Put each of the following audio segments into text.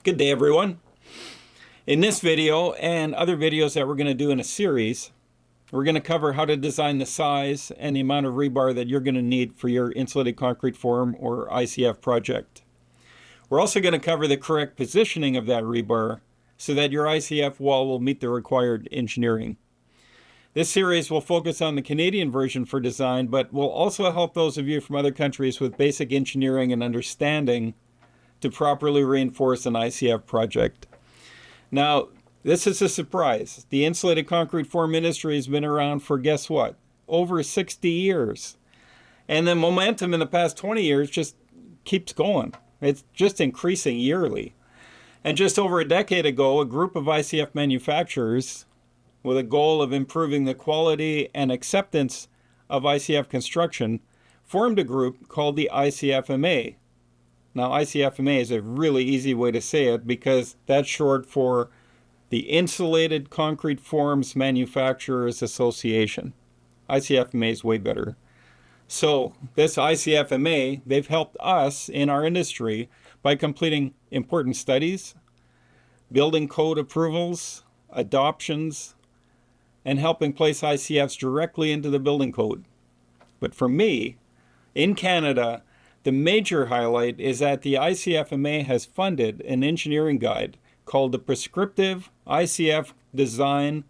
Good day, everyone. In this video and other videos that we're going to do in a series, we're going to cover how to design the size and the amount of rebar that you're going to need for your insulated concrete form or ICF project. We're also going to cover the correct positioning of that rebar so that your ICF wall will meet the required engineering. This series will focus on the Canadian version for design, but will also help those of you from other countries with basic engineering and understanding to properly reinforce an ICF project. Now, this is a surprise. The insulated concrete form industry has been around for, guess what? Over 60 years. And the momentum in the past 20 years just keeps going. It's just increasing yearly. And just over a decade ago, a group of ICF manufacturers with a goal of improving the quality and acceptance of ICF construction formed a group called the ICFMA. Now, ICFMA is a really easy way to say it because that's short for the Insulated Concrete Forms Manufacturers Association. ICFMA is way better. So this ICFMA, they've helped us in our industry by completing important studies, building code approvals, adoptions, and helping place ICFs directly into the building code. But for me, in Canada, the major highlight is that the ICFMA has funded an engineering guide called the Prescriptive ICF Design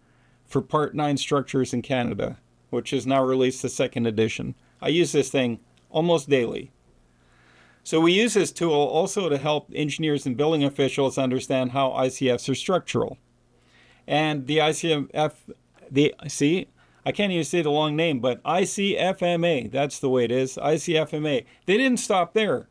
for Part 9 Structures in Canada, which has now released the second edition. I use this thing almost daily. So we use this tool also to help engineers and building officials understand how ICFs are structural. And the I can't even say the long name, but ICFMA, that's the way it is, ICFMA. They didn't stop there.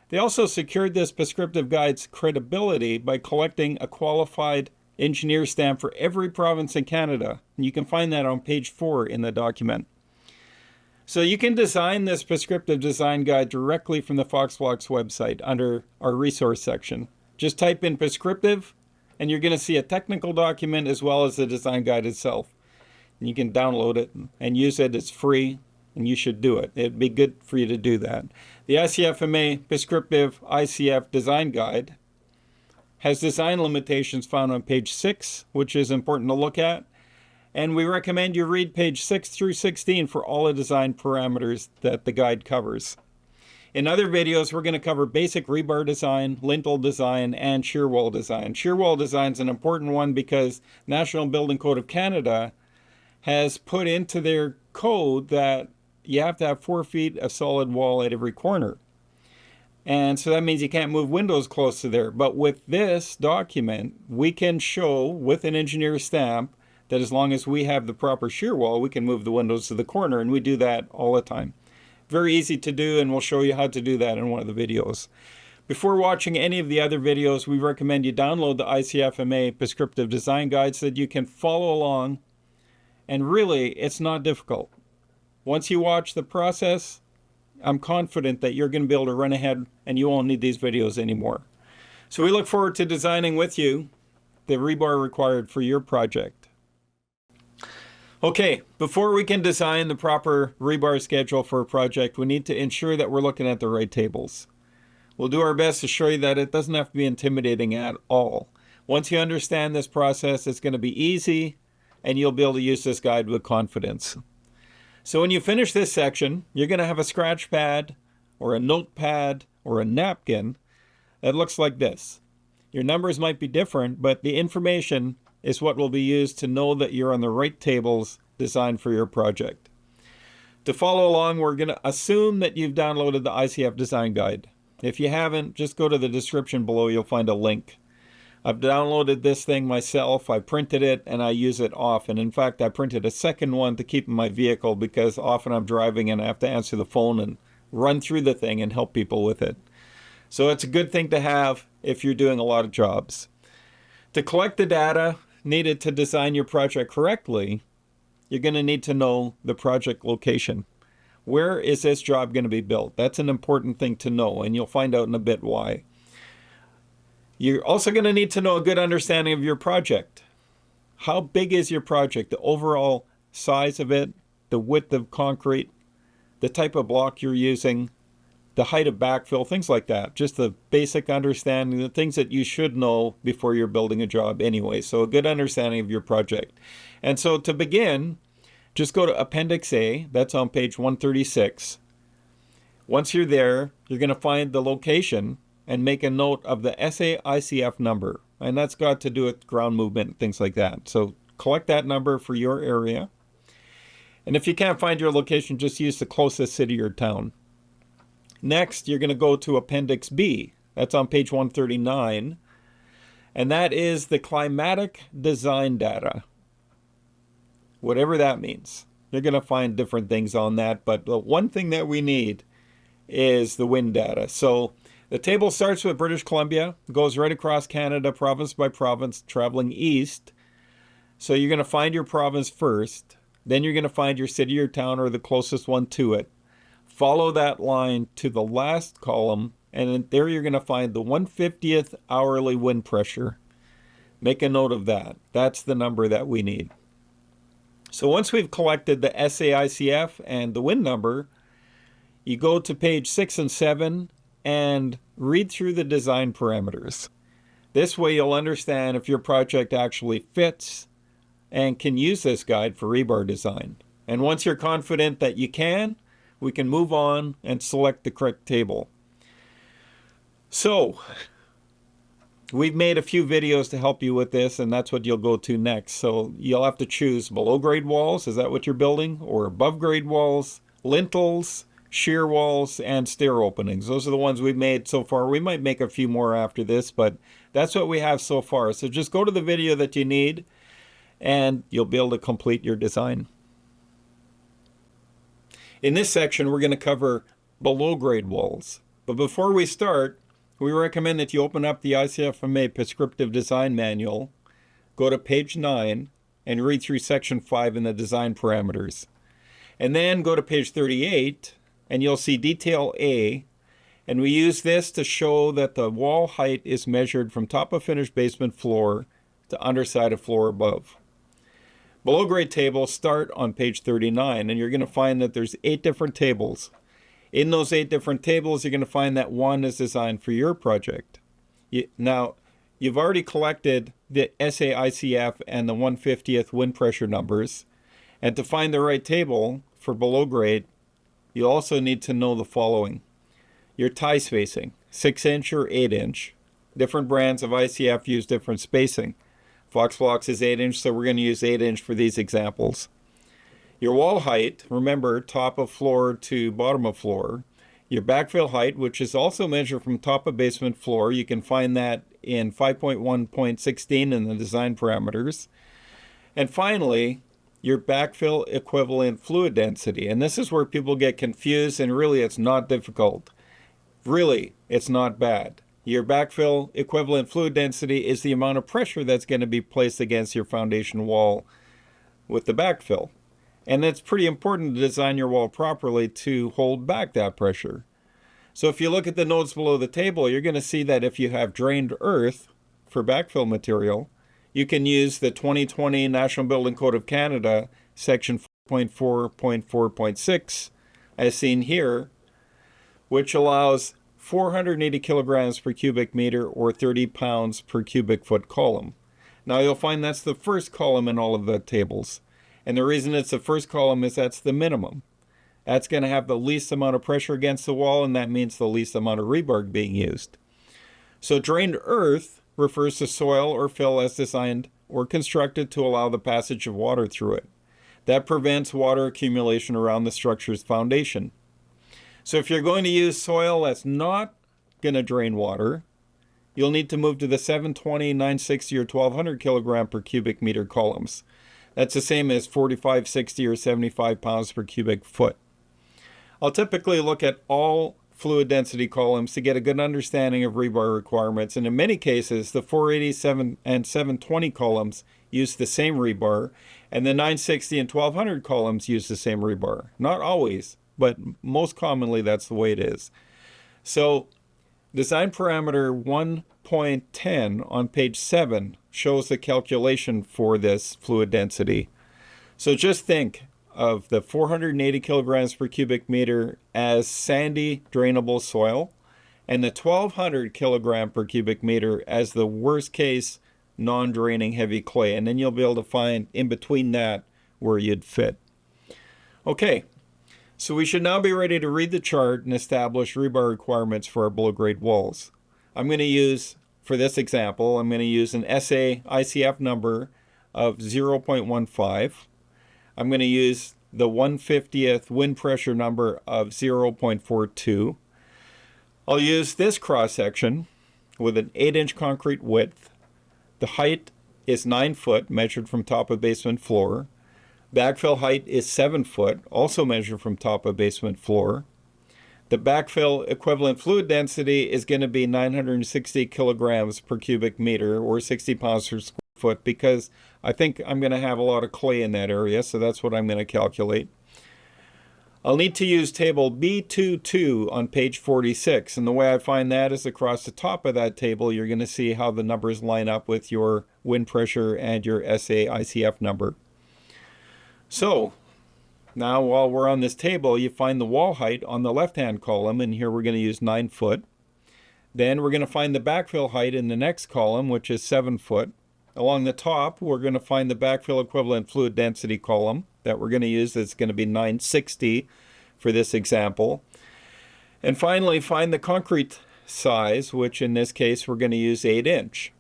They also secured this prescriptive guide's credibility by collecting a qualified engineer stamp for every province in Canada. And you can find that on page 4 in the document. So you can design this prescriptive design guide directly from the FoxBlocks website under our resource section. Just type in prescriptive, and you're going to see a technical document as well as the design guide itself. You can download it and use it. It's free, and you should do it. It'd be good for you to do that. The ICFMA Prescriptive ICF Design Guide has design limitations found on page 6, which is important to look at. And we recommend you read page 6 through 16 for all the design parameters that the guide covers. In other videos, we're going to cover basic rebar design, lintel design, and shear wall design. Shear wall design is an important one because National Building Code of Canada has put into their code that you have to have 4 feet of solid wall at every corner. And so that means you can't move windows close to there. But with this document, we can show with an engineer's stamp that as long as we have the proper shear wall, we can move the windows to the corner, and we do that all the time. Very easy to do, and we'll show you how to do that in one of the videos. Before watching any of the other videos, we recommend you download the ICFMA Prescriptive Design Guide so that you can follow along. And really, it's not difficult. Once you watch the process, I'm confident that you're going to be able to run ahead and you won't need these videos anymore. So we look forward to designing with you the rebar required for your project. Okay, before we can design the proper rebar schedule for a project, we need to ensure that we're looking at the right tables. We'll do our best to show you that it doesn't have to be intimidating at all. Once you understand this process, it's going to be easy, and you'll be able to use this guide with confidence. So when you finish this section, you're going to have a scratch pad or a notepad or a napkin that looks like this. Your numbers might be different, but the information is what will be used to know that you're on the right tables designed for your project. To follow along, we're going to assume that you've downloaded the ICF Design Guide. If you haven't, just go to the description below. You'll find a link. I've downloaded this thing myself, I printed it, and I use it often. In fact, I printed a second one to keep in my vehicle because often I'm driving and I have to answer the phone and run through the thing and help people with it. So it's a good thing to have if you're doing a lot of jobs. To collect the data needed to design your project correctly, you're going to need to know the project location. Where is this job going to be built? That's an important thing to know, and you'll find out in a bit why. You're also going to need to know a good understanding of your project. How big is your project? The overall size of it, the width of concrete, the type of block you're using, the height of backfill, things like that. Just the basic understanding, the things that you should know before you're building a job anyway. So a good understanding of your project. And so to begin, just go to Appendix A. That's on page 136. Once you're there, you're going to find the location and make a note of the SAICF number. And that's got to do with ground movement, things like that. So collect that number for your area. And if you can't find your location, just use the closest city or town. Next, you're going to go to Appendix B. That's on page 139. And that is the climatic design data. Whatever that means. You're going to find different things on that. But the one thing that we need is the wind data. So the table starts with British Columbia, goes right across Canada, province by province, traveling east. So you're going to find your province first. Then you're going to find your city or town or the closest one to it. Follow that line to the last column, and then there you're going to find the 1/50th hourly wind pressure. Make a note of that. That's the number that we need. So once we've collected the SAICF and the wind number, you go to page 6 and 7 and read through the design parameters. This way you'll understand if your project actually fits and can use this guide for rebar design. And once you're confident that you can, we can move on and select the correct table. So we've made a few videos to help you with this, and that's what you'll go to next. So you'll have to choose below grade walls, is that what you're building? Or above grade walls, lintels, shear walls, and stair openings. Those are the ones we've made so far. We might make a few more after this, but that's what we have so far. So just go to the video that you need, and you'll be able to complete your design. In this section, we're going to cover below grade walls. But before we start, we recommend that you open up the ICFMA Prescriptive Design Manual, go to page 9, and read through section 5 in the design parameters. And then go to page 38, and you'll see detail A, and we use this to show that the wall height is measured from top of finished basement floor to underside of floor above. Below grade tables start on page 39, and you're going to find that there's 8 different tables. In those 8 different tables, you're going to find that one is designed for your project. Now, you've already collected the SAICF and the 1/50th wind pressure numbers, and to find the right table for below grade, you also need to know the following. Your tie spacing, 6-inch or 8-inch. Different brands of ICF use different spacing. Foxblox is 8-inch, so we're going to use 8-inch for these examples. Your wall height, remember, top of floor to bottom of floor. Your backfill height, which is also measured from top of basement floor. You can find that in 5.1.16 in the design parameters. And finally, your backfill equivalent fluid density. And this is where people get confused, and really it's not difficult. Really, it's not bad. Your backfill equivalent fluid density is the amount of pressure that's going to be placed against your foundation wall with the backfill. And it's pretty important to design your wall properly to hold back that pressure. So if you look at the notes below the table, you're going to see that if you have drained earth for backfill material, you can use the 2020 National Building Code of Canada, section 4.4.4.6, as seen here, which allows 480 kilograms per cubic meter or 30 pounds per cubic foot column. Now you'll find that's the first column in all of the tables. And the reason it's the first column is that's the minimum. That's going to have the least amount of pressure against the wall, and that means the least amount of rebar being used. So drained earth refers to soil or fill as designed or constructed to allow the passage of water through it. That prevents water accumulation around the structure's foundation. So if you're going to use soil that's not going to drain water, you'll need to move to the 720, 960, or 1200 kilogram per cubic meter columns. That's the same as 45, 60, or 75 pounds per cubic foot. I'll typically look at all fluid density columns to get a good understanding of rebar requirements, and in many cases, the 487 and 720 columns use the same rebar, and the 960 and 1200 columns use the same rebar. Not always, but most commonly that's the way it is. So design parameter 1.10 on page 7 shows the calculation for this fluid density. So just think, of the 480 kilograms per cubic meter as sandy drainable soil and the 1200 kilogram per cubic meter as the worst case non-draining heavy clay. And then you'll be able to find in between that where you'd fit. Okay, so we should now be ready to read the chart and establish rebar requirements for our below grade walls. I'm going to use, for this example, I'm going to use an SA ICF number of 0.15. I'm going to use the 1/50th wind pressure number of 0.42. I'll use this cross section with an 8-inch concrete width. The height is 9 foot, measured from top of basement floor. Backfill height is 7 foot, also measured from top of basement floor. The backfill equivalent fluid density is going to be 960 kilograms per cubic meter, or 60 pounds per square foot, because I think I'm going to have a lot of clay in that area, so that's what I'm going to calculate. I'll need to use table B22 on page 46, and the way I find that is across the top of that table you're going to see how the numbers line up with your wind pressure and your SA ICF number. So now while we're on this table, you find the wall height on the left-hand column, and here we're going to use 9 foot. Then we're going to find the backfill height in the next column, which is 7 foot. Along the top, we're going to find the backfill equivalent fluid density column that we're going to use. That's going to be 960 for this example. And finally, find the concrete size, which in this case we're going to use 8-inch.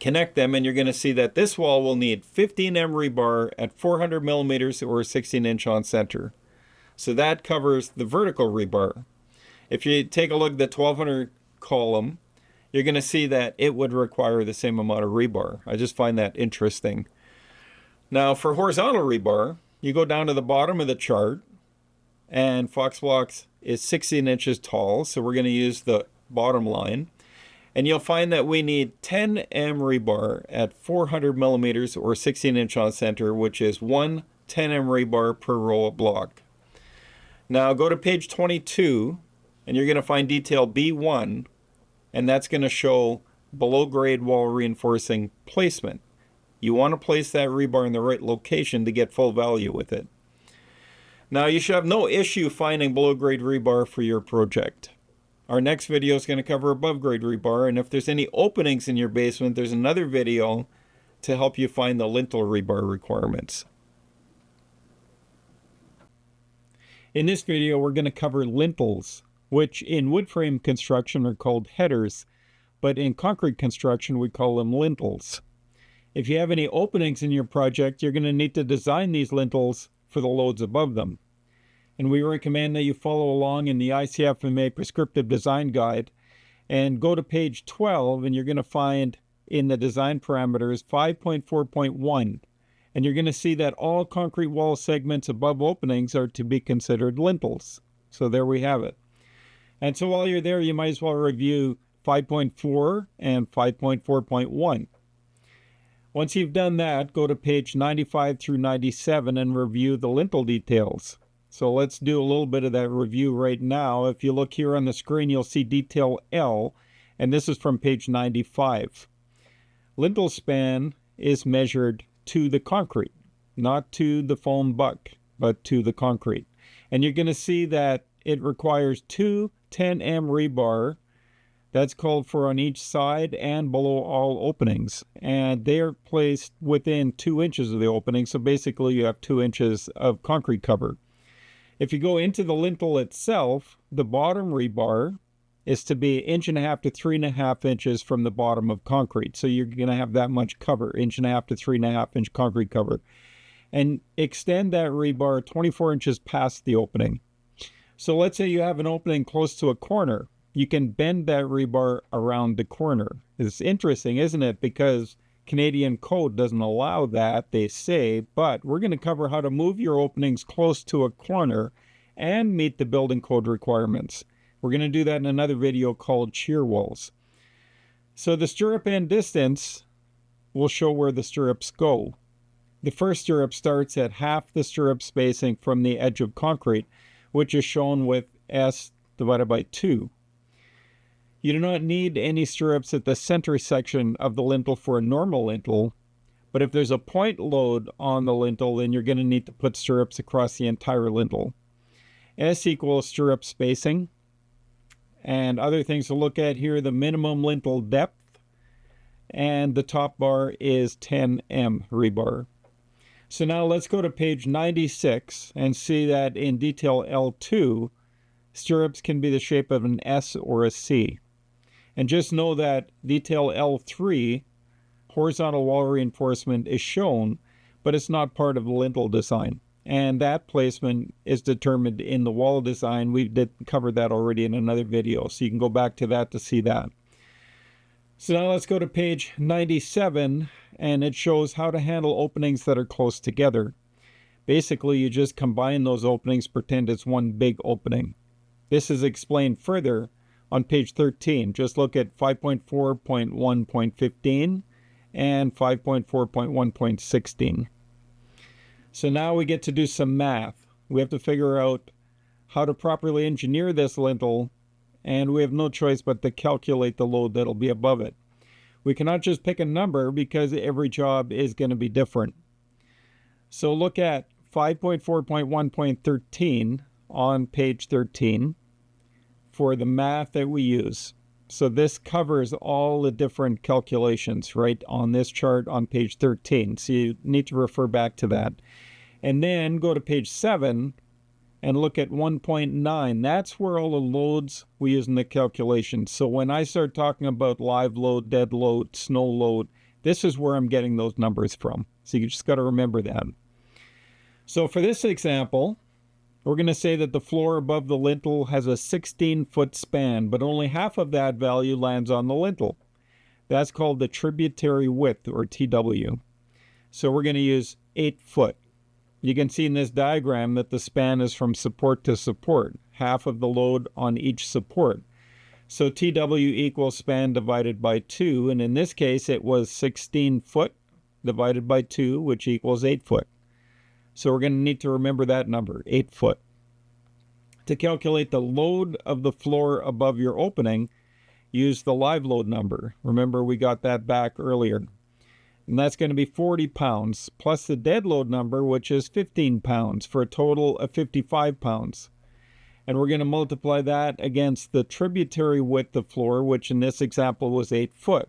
Connect them, and you're going to see that this wall will need 15M rebar at 400 millimeters or 16-inch on center. So that covers the vertical rebar. If you take a look at the 1200 column, you're going to see that it would require the same amount of rebar. I just find that interesting. Now for horizontal rebar, you go down to the bottom of the chart, and Fox Blocks is 16 inches tall, so we're going to use the bottom line. And you'll find that we need 10M rebar at 400 millimeters or 16-inch on center, which is one 10M rebar per row of block. Now go to page 22, and you're going to find detail B1, and that's going to show below grade wall reinforcing placement. You want to place that rebar in the right location to get full value with it. Now you should have no issue finding below grade rebar for your project. Our next video is going to cover above grade rebar, and if there's any openings in your basement, there's another video to help you find the lintel rebar requirements. In this video, we're going to cover lintels, which in wood frame construction are called headers, but in concrete construction we call them lintels. If you have any openings in your project, you're going to need to design these lintels for the loads above them. And we recommend that you follow along in the ICFMA Prescriptive Design Guide and go to page 12, and you're going to find in the design parameters 5.4.1. And you're going to see that all concrete wall segments above openings are to be considered lintels. So there we have it. And so while you're there, you might as well review 5.4 and 5.4.1. Once you've done that, go to page 95 through 97 and review the lintel details. So let's do a little bit of that review right now. If you look here on the screen, you'll see detail L, and this is from page 95. Lintel span is measured to the concrete, not to the foam buck, but to the concrete. And you're going to see that it requires two 10M rebar. That's called for on each side and below all openings. And they are placed within 2 inches of the opening, so basically you have 2 inches of concrete cover. If you go into the lintel itself, the bottom rebar is to be 1.5 to 3.5 inches from the bottom of concrete. So you're going to have that much cover, 1.5 to 3.5 inch concrete cover. And extend that rebar 24 inches past the opening. So let's say you have an opening close to a corner. You can bend that rebar around the corner. It's interesting, isn't it? Because Canadian code doesn't allow that, they say, but we're going to cover how to move your openings close to a corner and meet the building code requirements. We're going to do that in another video called shear walls. So the stirrup end distance will show where the stirrups go. The first stirrup starts at half the stirrup spacing from the edge of concrete, which is shown with S divided by 2. You do not need any stirrups at the center section of the lintel for a normal lintel, But if there's a point load on the lintel, then you're going to need to put stirrups across the entire lintel. S equals stirrup spacing. And other things to look at here, the minimum lintel depth, and the top bar is 10M rebar. So now let's go to page 96 and see that in detail L2, stirrups can be the shape of an S or a C. And just know that detail L3, horizontal wall reinforcement, is shown, but it's not part of the lintel design. And that placement is determined in the wall design. We did cover that already in another video, so you can go back to that to see that. So now let's go to page 97, and it shows how to handle openings that are close together. Basically, you just combine those openings, pretend it's one big opening. This is explained further on page 13. Just look at 5.4.1.15 and 5.4.1.16. So now we get to do some math. We have to figure out how to properly engineer this lintel, and we have no choice but to calculate the load that'll be above it. We cannot just pick a number because every job is going to be different. So look at 5.4.1.13 on page 13 for the math that we use. So this covers all the different calculations right on this chart on page 13. So you need to refer back to that. And then go to page 7 and look at 1.9. That's where all the loads we use in the calculation. So when I start talking about live load, dead load, snow load, this is where I'm getting those numbers from. So you just got to remember that. So for this example, we're going to say that the floor above the lintel has a 16-foot span, but only half of that value lands on the lintel. That's called the tributary width, or TW. So we're going to use 8 foot. You can see in this diagram that the span is from support to support, half of the load on each support. So TW equals span divided by 2, and in this case it was 16 foot divided by 2, which equals 8 foot. So we're going to need to remember that number, 8 foot. To calculate the load of the floor above your opening, use the live load number. Remember, we got that back earlier. And that's going to be 40 pounds, plus the dead load number, which is 15 pounds, for a total of 55 pounds. And we're going to multiply that against the tributary width of floor, which in this example was 8 foot.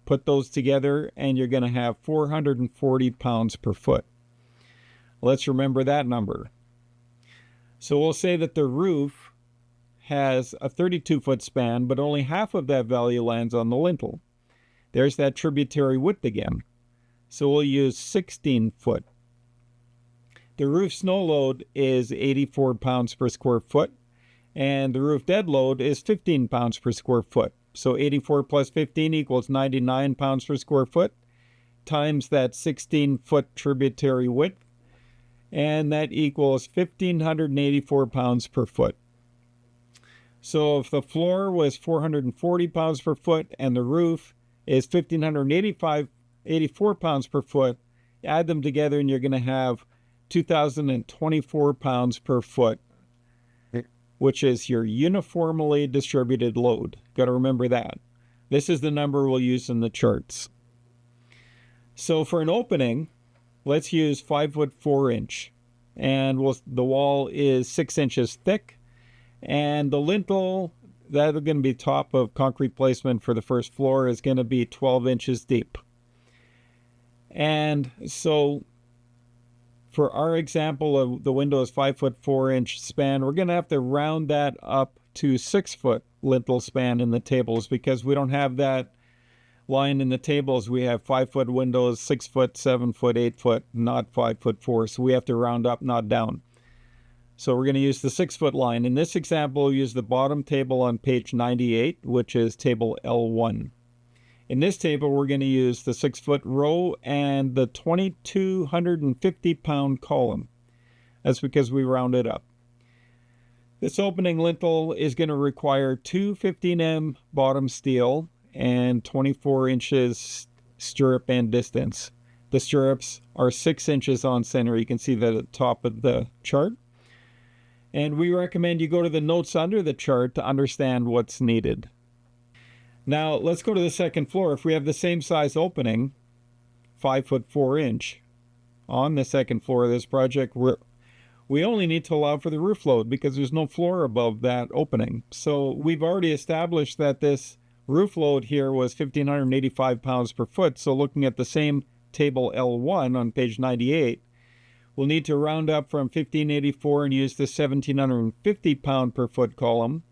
Put those together, and you're going to have 440 pounds per foot. Let's remember that number. So we'll say that the roof has a 32-foot span, but only half of that value lands on the lintel. There's that tributary width again. So we'll use 16 foot. The roof snow load is 84 pounds per square foot, and the roof dead load is 15 pounds per square foot. So 84 plus 15 equals 99 pounds per square foot, times that 16-foot tributary width, and that equals 1,584 pounds per foot. So if the floor was 440 pounds per foot and the roof is 1,584 pounds per foot, add them together and you're going to have 2,024 pounds per foot, which is your uniformly distributed load. Got to remember that. This is the number we'll use in the charts. So for an opening, let's use 5 foot 4 inch, and the wall is 6 inches thick, and the lintel, that's going to be top of concrete placement for the first floor, is going to be 12 inches deep. And so for our example of the window is 5 foot 4 inch span, we're going to have to round that up to 6 foot lintel span in the tables, because we don't have that line in the tables. We have 5 foot windows, 6 foot, 7 foot, 8 foot, not 5 foot 4. So we have to round up, not down. So we're going to use the 6 foot line. In this example, we'll use the bottom table on page 98, which is table L1. In this table, we're going to use the 6 foot row and the 2,250 pound column. That's because we rounded up. This opening lintel is going to require 2 15M bottom steel and 24 inches stirrup end distance. The stirrups are 6 inches on center. You can see that at the top of the chart. And we recommend you go to the notes under the chart to understand what's needed. Now let's go to the second floor. If we have the same size opening, 5'4" on the second floor of this project. We only need to allow for the roof load because there's no floor above that opening. So we've already established that this roof load here was 1,585 pounds per foot. So looking at the same table L1 on page 98, we'll need to round up from 1,584 and use the 1,750 pound per foot column.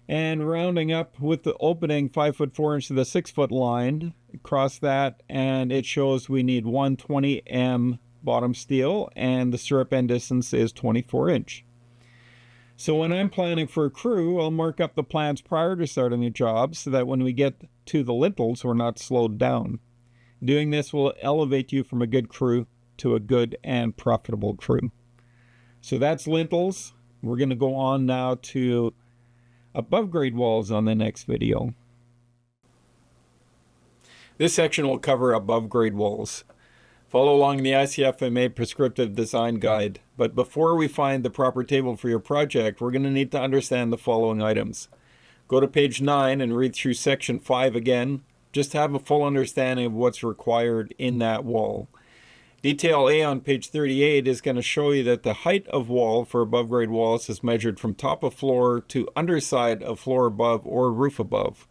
And rounding up with the opening 5'4" to the 6 foot line, cross that, and it shows we need 120 M bottom steel, and the stirrup end distance is 24 inch. So when I'm planning for a crew, I'll mark up the plans prior to starting the job so that when we get to the lintels, we're not slowed down. Doing this will elevate you from a good crew to a good and profitable crew. So that's lintels. We're going to go on now to above grade walls on the next video. This section will cover above grade walls. Follow along the ICFMA Prescriptive Design Guide, but before we find the proper table for your project, we're going to need to understand the following items. Go to page 9 and read through section 5 again, just to have a full understanding of what's required in that wall. Detail A on page 38 is going to show you that the height of wall for above grade walls is measured from top of floor to underside of floor above or roof above.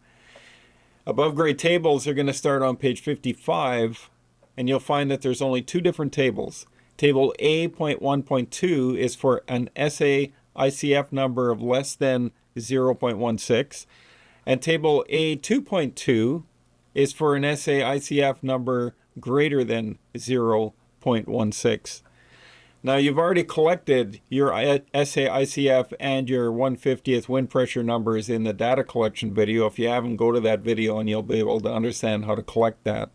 Above grade tables are going to start on page 55, and you'll find that there's only two different tables. Table A.1.2 is for an SA ICF number of less than 0.16, and table A2.2 is for an SA ICF number greater than 0.16. Now you've already collected your SA ICF and your 1/50th wind pressure numbers in the data collection video. If you haven't, go to that video and you'll be able to understand how to collect that.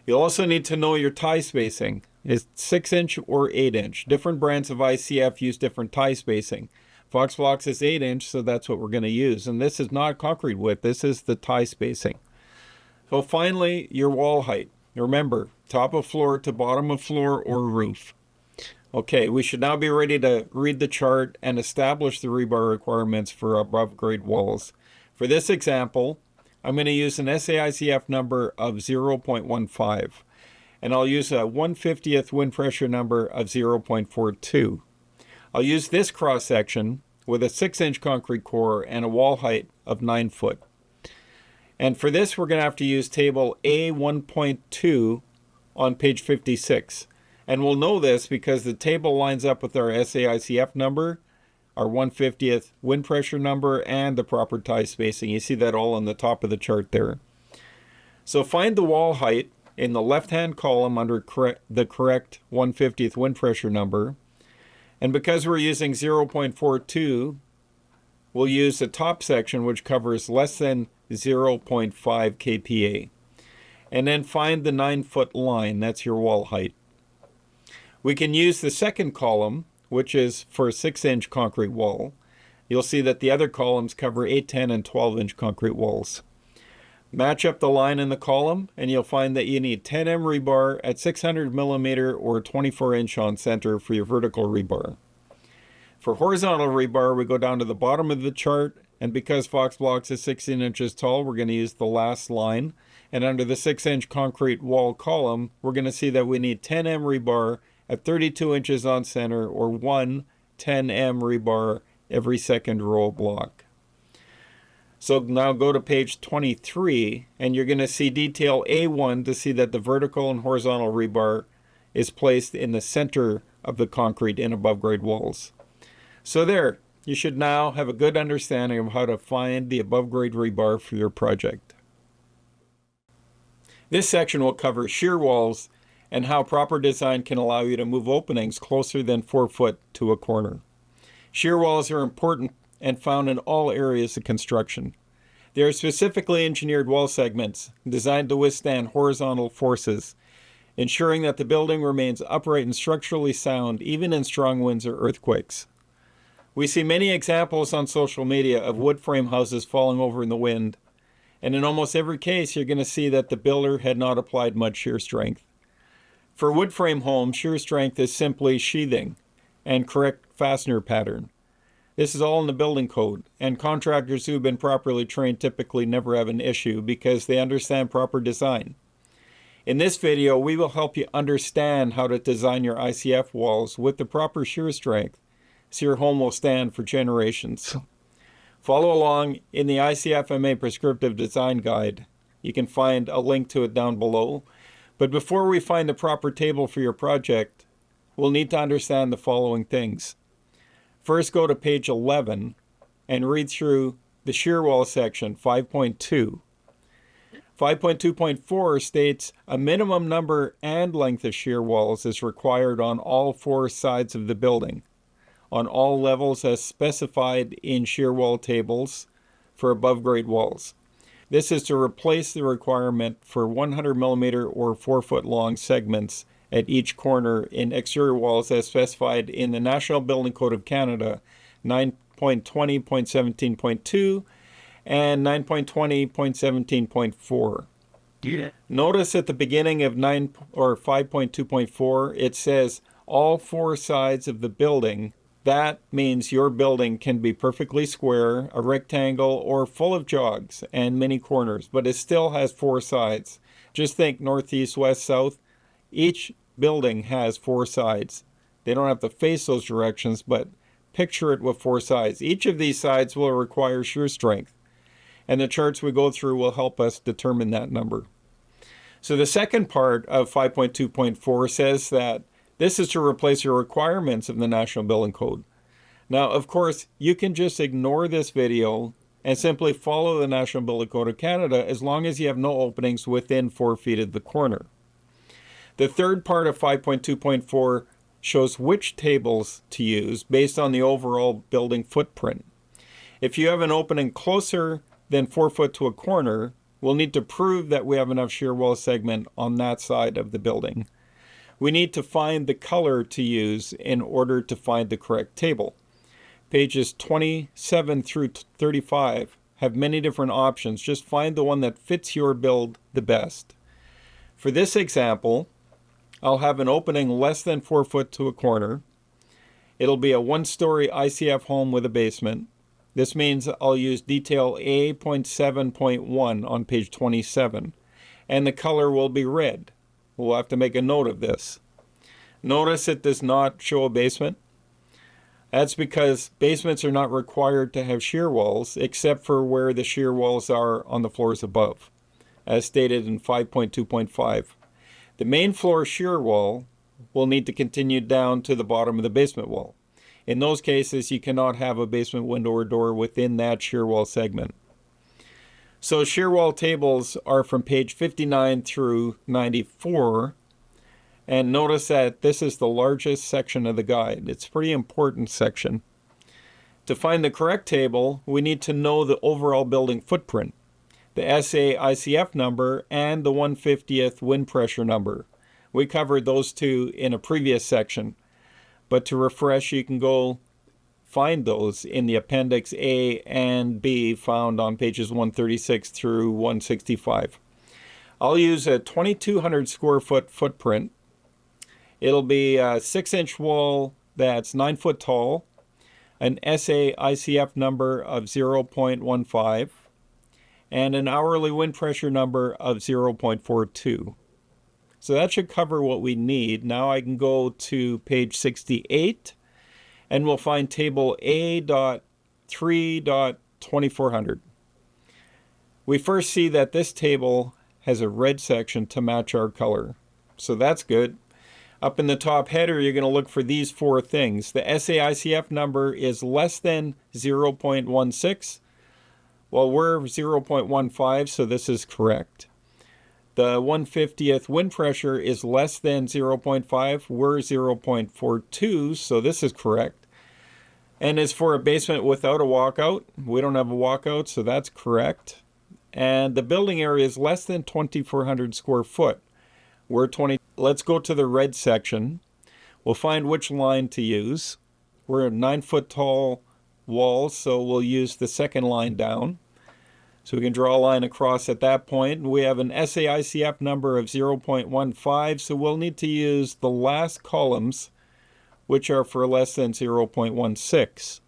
You'll also need to know your tie spacing. Is 6 inch or 8 inch. Different brands of ICF use different tie spacing. Fox Blocks is 8 inch, so that's what we're going to use. And this is not concrete width, this is the tie spacing. So finally, your wall height. Remember, top of floor to bottom of floor or roof. Okay, we should now be ready to read the chart and establish the rebar requirements for above grade walls. For this example, I'm going to use an SAICF number of 0.15, and I'll use a 1/50th wind pressure number of 0.42. I'll use this cross section with a 6 inch concrete core and a wall height of 9 foot. And for this, we're going to have to use table A1.2 on page 56. And we'll know this because the table lines up with our SAICF number, our 1/50th wind pressure number, and the proper tie spacing. You see that all on the top of the chart there. So find the wall height in the left-hand column under the correct 1/50th wind pressure number. And because we're using 0.42, we'll use the top section, which covers less than 0.5 kPa. And then find the 9 foot line, that's your wall height. We can use the second column, which is for a 6 inch concrete wall. You'll see that the other columns cover 8, 10, and 12 inch concrete walls. Match up the line in the column, and you'll find that you need 10 M rebar at 600 millimeter or 24 inch on center for your vertical rebar. For horizontal rebar, we go down to the bottom of the chart, and because Fox Blocks is 16 inches tall, we're going to use the last line. And under the 6 inch concrete wall column, we're going to see that we need 10 M rebar at 32 inches on center, or 1 10 M rebar every second row block. So now go to page 23, and you're going to see detail A1 to see that the vertical and horizontal rebar is placed in the center of the concrete in above grade walls. So there, you should now have a good understanding of how to find the above grade rebar for your project. This section will cover shear walls and how proper design can allow you to move openings closer than 4 foot to a corner. Shear walls are important and found in all areas of construction. They are specifically engineered wall segments designed to withstand horizontal forces, ensuring that the building remains upright and structurally sound even in strong winds or earthquakes. We see many examples on social media of wood frame houses falling over in the wind, and in almost every case you're going to see that the builder had not applied much shear strength. For wood frame homes, shear strength is simply sheathing and correct fastener pattern. This is all in the building code, and contractors who have been properly trained typically never have an issue because they understand proper design. In this video, we will help you understand how to design your ICF walls with the proper shear strength so your home will stand for generations. Follow along in the ICFMA Prescriptive Design Guide. You can find a link to it down below. But before we find the proper table for your project, we'll need to understand the following things. First, go to page 11 and read through the shear wall section 5.2. 5.2.4 states a minimum number and length of shear walls is required on all four sides of the building, on all levels as specified in shear wall tables for above grade walls. This is to replace the requirement for 100 millimeter or 4 foot long segments at each corner in exterior walls as specified in the National Building Code of Canada 9.20.17.2 and 9.20.17.4. Yeah. Notice at the beginning of 5.2.4 it says all four sides of the building. That means your building can be perfectly square, a rectangle, or full of jogs and many corners, but it still has four sides. Just think northeast, west, south. Each building has four sides. They don't have to face those directions, but picture it with four sides. Each of these sides will require shear strength, and the charts we go through will help us determine that number. So the second part of 5.2.4 says that this is to replace your requirements of the National Building Code. Now, of course, you can just ignore this video and simply follow the National Building Code of Canada as long as you have no openings within 4 feet of the corner. The third part of 5.2.4 shows which tables to use based on the overall building footprint. If you have an opening closer than 4 foot to a corner, we'll need to prove that we have enough shear wall segment on that side of the building. We need to find the color to use in order to find the correct table. Pages 27 through 35 have many different options. Just find the one that fits your build the best. For this example, I'll have an opening less than 4 foot to a corner. It'll be a one-story ICF home with a basement. This means I'll use detail A.7.1 on page 27, and the color will be red. We'll have to make a note of this. Notice it does not show a basement. That's because basements are not required to have shear walls except for where the shear walls are on the floors above, as stated in 5.2.5. The main floor shear wall will need to continue down to the bottom of the basement wall. In those cases, you cannot have a basement window or door within that shear wall segment. So shear wall tables are from page 59 through 94. And notice that this is the largest section of the guide. It's a pretty important section. To find the correct table, we need to know the overall building footprint, the SA ICF number, and the 1/50th wind pressure number. We covered those two in a previous section. But to refresh, you can go find those in the Appendix A and B found on pages 136 through 165. I'll use a 2,200 square foot footprint. It'll be a 6-inch wall that's 9 foot tall, an SA ICF number of 0.15, and an hourly wind pressure number of 0.42. So that should cover what we need. Now I can go to page 68 and we'll find table A.3.2400. We first see that this table has a red section to match our color. So that's good. Up in the top header, you're going to look for these four things. The SAICF number is less than 0.16. Well, we're 0.15, so this is correct. The 1/50th wind pressure is less than 0.5. We're 0.42, so this is correct. And as for a basement without a walkout, we don't have a walkout, so that's correct. And the building area is less than 2,400 square foot. We're 20. Let's go to the red section. We'll find which line to use. We're a 9 foot tall wall, so we'll use the second line down. So we can draw a line across at that point. We have an SAICF number of 0.15, so we'll need to use the last columns, which are for less than 0.16.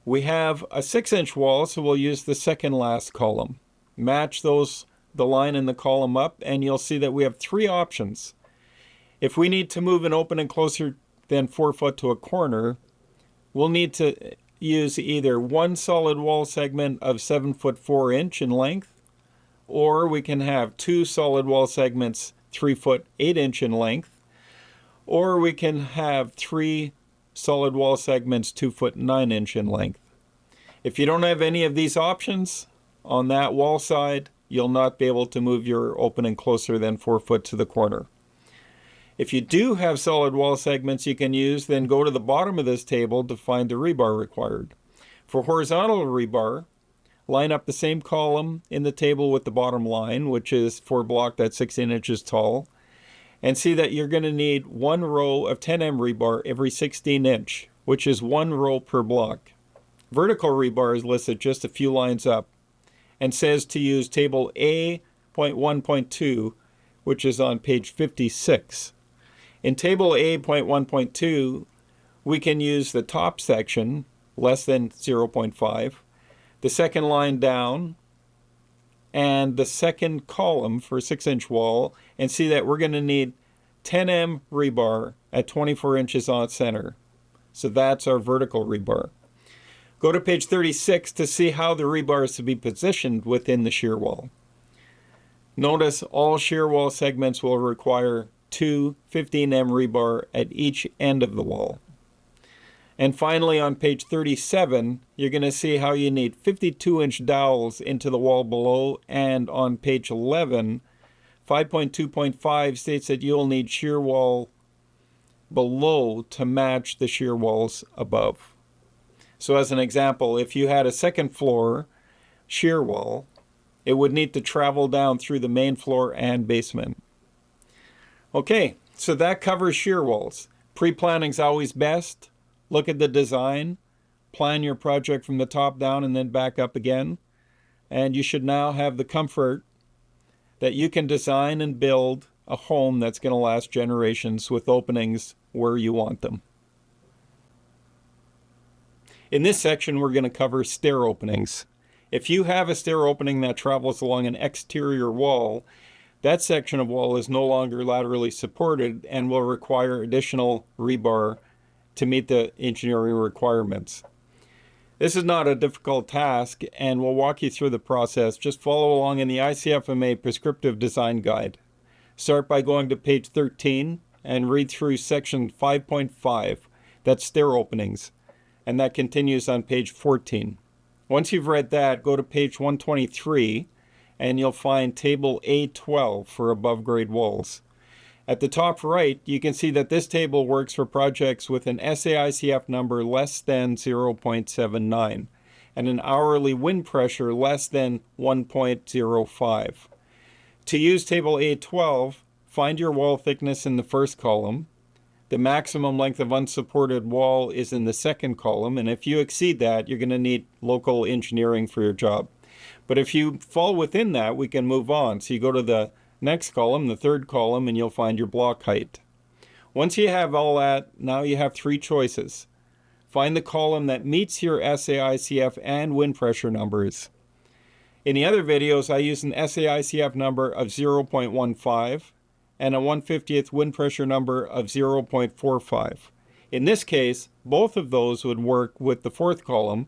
We have a 6-inch wall, so we'll use the second last column. Match those the line and the column up, and you'll see that we have three options. If we need to move an opening closer than 4 foot to a corner, we'll need to use either one solid wall segment of 7 foot 4 inch in length, or we can have two solid wall segments 3 foot 8 inch in length, or we can have three solid wall segments 2 foot 9 inch in length. If you don't have any of these options on that wall side, you'll not be able to move your opening closer than 4 foot to the corner. If you do have solid wall segments you can use, then go to the bottom of this table to find the rebar required. For horizontal rebar, line up the same column in the table with the bottom line, which is for block that's 16 inches tall, and see that you're going to need one row of 10M rebar every 16 inch, which is one row per block. Vertical rebar is listed just a few lines up and says to use table A.1.2, which is on page 56. In table A.1.2, we can use the top section, less than 0.5, the second line down, and the second column for a 6-inch wall, and see that we're going to need 10M rebar at 24 inches on center. So that's our vertical rebar. Go to page 36 to see how the rebar is to be positioned within the shear wall. Notice all shear wall segments will require two 15M rebar at each end of the wall. And finally, on page 37, you're going to see how you need 52-inch dowels into the wall below, and on page 11, 5.2.5 states that you'll need shear wall below to match the shear walls above. So as an example, if you had a second floor shear wall, it would need to travel down through the main floor and basement. Okay, so that covers shear walls. Pre-planning is always best. Look at the design, plan your project from the top down and then back up again, and you should now have the comfort that you can design and build a home that's going to last generations with openings where you want them. In this section, we're going to cover stair openings. If you have a stair opening that travels along an exterior wall, that section of wall is no longer laterally supported and will require additional rebar to meet the engineering requirements. This is not a difficult task, and we'll walk you through the process. Just follow along in the ICFMA Prescriptive Design Guide. Start by going to page 13 and read through section 5.5, that's stair openings, and that continues on page 14. Once you've read that, go to page 123, and you'll find table A12 for above grade walls. At the top right, you can see that this table works for projects with an SAICF number less than 0.79 and an hourly wind pressure less than 1.05. To use table A12, find your wall thickness in the first column. The maximum length of unsupported wall is in the second column, and if you exceed that, you're going to need local engineering for your job. But if you fall within that, we can move on. So you go to the next column, the third column, and you'll find your block height. Once you have all that, now you have three choices. Find the column that meets your SAICF and wind pressure numbers. In the other videos, I use an SAICF number of 0.15 and a 1/50th wind pressure number of 0.45. In this case, both of those would work with the fourth column,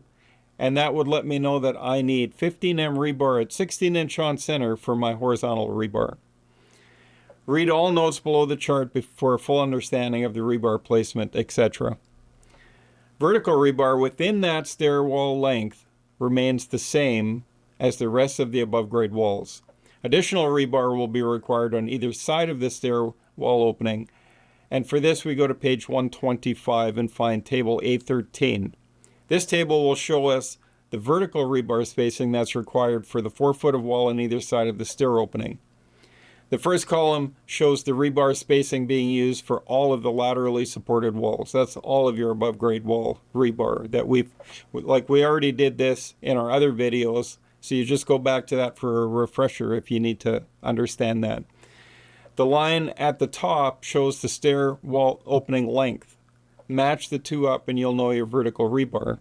and that would let me know that I need 15M rebar at 16 inch on center for my horizontal rebar. Read all notes below the chart for a full understanding of the rebar placement, etc. Vertical rebar within that stair wall length remains the same as the rest of the above grade walls. Additional rebar will be required on either side of the stair wall opening, and for this we go to page 125 and find table A13. This table will show us the vertical rebar spacing that's required for the 4 foot of wall on either side of the stair opening. The first column shows the rebar spacing being used for all of the laterally supported walls. That's all of your above grade wall rebar that we already did this in our other videos, so you just go back to that for a refresher if you need to understand that. The line at the top shows the stair wall opening length. Match the two up and you'll know your vertical rebar.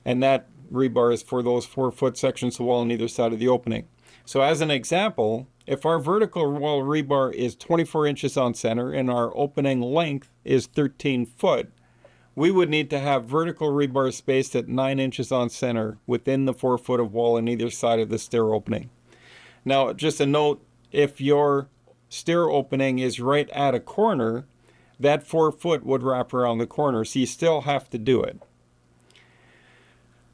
And that rebar is for those 4 foot sections of wall on either side of the opening. So as an example, if our vertical wall rebar is 24 inches on center and our opening length is 13 foot, we would need to have vertical rebar spaced at 9 inches on center within the 4 foot of wall on either side of the stair opening. Now, just a note, if your stair opening is right at a corner, that 4 foot would wrap around the corner, so you still have to do it.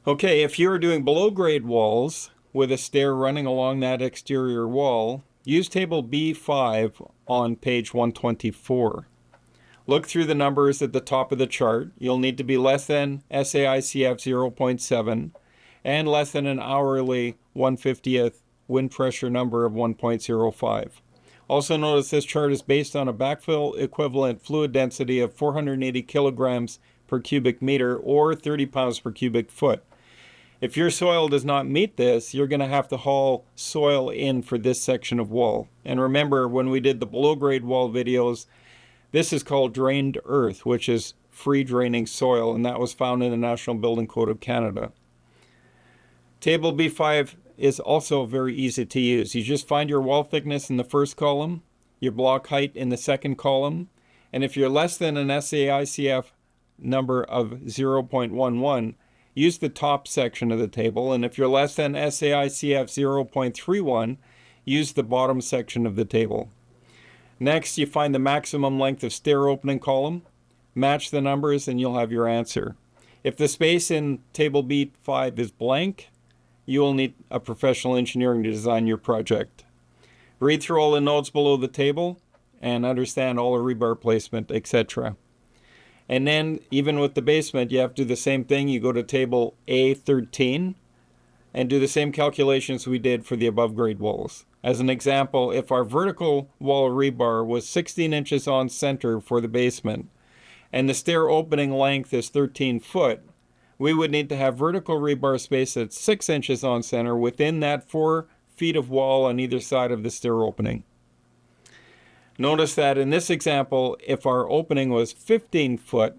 Okay, if you're doing below grade walls with a stair running along that exterior wall, use table B5 on page 124. Look through the numbers at the top of the chart. You'll need to be less than SAICF 0.7 and less than an hourly 1/50th wind pressure number of 1.05. Also notice this chart is based on a backfill equivalent fluid density of 480 kilograms per cubic meter or 30 pounds per cubic foot. If your soil does not meet this, you're going to have to haul soil in for this section of wall. And remember, when we did the below grade wall videos, this is called drained earth, which is free draining soil, and that was found in the National Building Code of Canada. Table B5 is also very easy to use. You just find your wall thickness in the first column, your block height in the second column, and if you're less than an SAICF number of 0.11, use the top section of the table, and if you're less than SAICF 0.31, use the bottom section of the table. Next, you find the maximum length of stair opening column, match the numbers, and you'll have your answer. If the space in table B5 is blank, you will need a professional engineering to design your project. Read through all the notes below the table and understand all the rebar placement, etc. And then, even with the basement, you have to do the same thing. You go to table A13 and do the same calculations we did for the above grade walls. As an example, if our vertical wall rebar was 16 inches on center for the basement and the stair opening length is 13 foot, we would need to have vertical rebar space at 6 inches on center within that 4 feet of wall on either side of the stair opening. Notice that in this example, if our opening was 15 foot,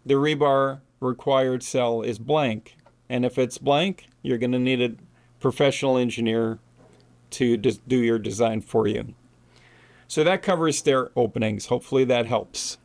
the rebar required cell is blank. And if it's blank, you're going to need a professional engineer to do your design for you. So that covers stair openings. Hopefully that helps.